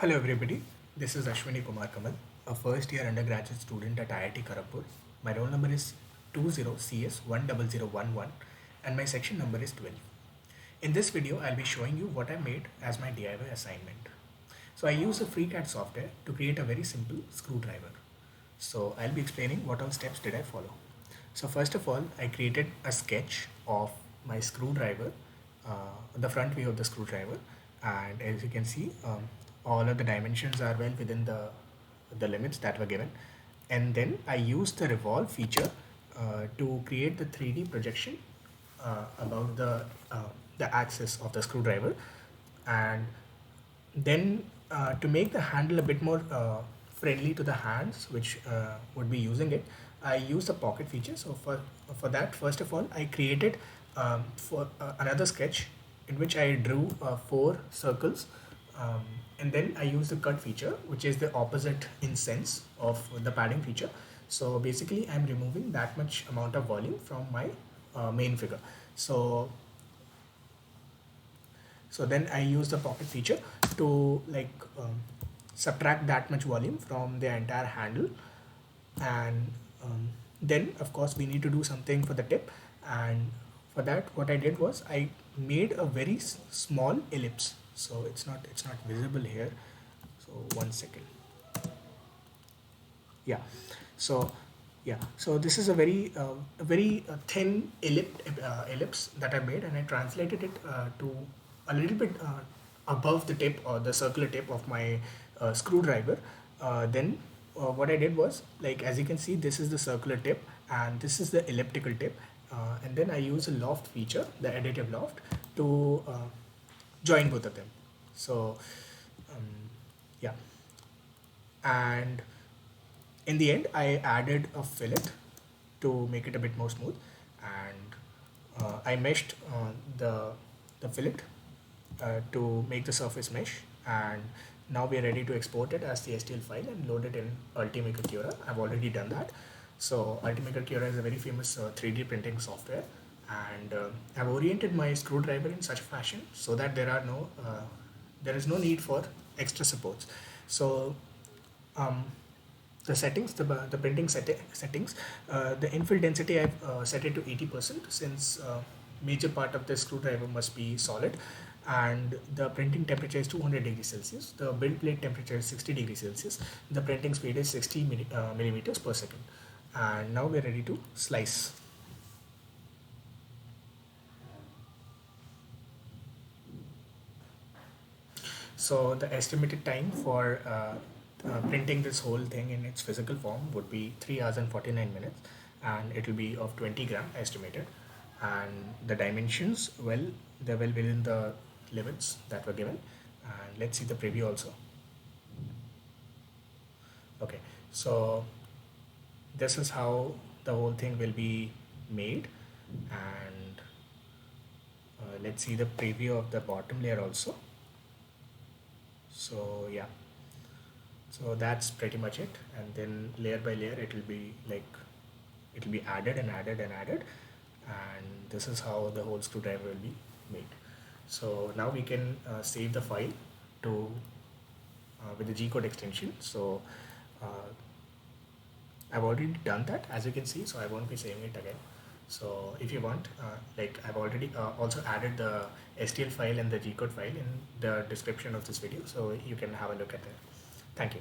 Hello everybody, this is Ashwini Kumar Kamal, a first year undergraduate student at IIT Kharagpur. My roll number is 20CS10011 and my section number is 12. In this video, I'll be showing you what I made as my DIY assignment. So I use a FreeCAD software to create a very simple screwdriver. So I'll be explaining what all steps did I follow. So first of all, I created a sketch of my screwdriver, the front view of the screwdriver, and as you can see, all of the dimensions are well within the limits that were given. And then I used the revolve feature to create the 3D projection about the axis of the screwdriver, and then to make the handle a bit more friendly to the hands which would be using it, I use the pocket feature. So for that, first of all, I created for another sketch in which I drew 4 circles, and then I use the cut feature, which is the opposite in sense of the padding feature. So basically I'm removing that much amount of volume from my main figure. So then I use the pocket feature to subtract that much volume from the entire handle, and then of course we need to do something for the tip. And for that, what I did was I made a very small ellipse. So it's not visible here. So one second. Yeah. So yeah. So this is a very thin ellipse that I made, and I translated it to a little bit above the tip or the circular tip of my screwdriver. Then what I did was, like, as you can see, this is the circular tip and this is the elliptical tip. And then I use a loft feature, the additive loft, to join both of them. So yeah, and in the end I added a fillet to make it a bit more smooth, and I meshed the fillet to make the surface mesh. And now we are ready to export it as the STL file and load it in Ultimaker Cura. I've already done that. So Ultimaker Cura is a very famous 3D printing software, and I've oriented my screwdriver in such a fashion so that there is no need for extra supports. So the settings, the printing settings, the infill density I've set it to 80%, since major part of the screwdriver must be solid, and the printing temperature is 200 degrees Celsius. The build plate temperature is 60 degrees Celsius. The printing speed is 60 millimeters per second. And now we're ready to slice. So the estimated time for printing this whole thing in its physical form would be 3 hours and 49 minutes, and it will be of 20 gram estimated. And the dimensions, well, they're well within the limits that were given. And let's see the preview also. Okay, so this is how the whole thing will be made. And let's see the preview of the bottom layer also. So yeah, so that's pretty much it. And then layer by layer it will be added and added and added, and this is how the whole screwdriver will be made. So now we can save the file to with the G-code extension. So I've already done that, as you can see, so I won't be saving it again. So if you want, I've already also added the STL file and the G-code file in the description of this video, so you can have a look at it. Thank you.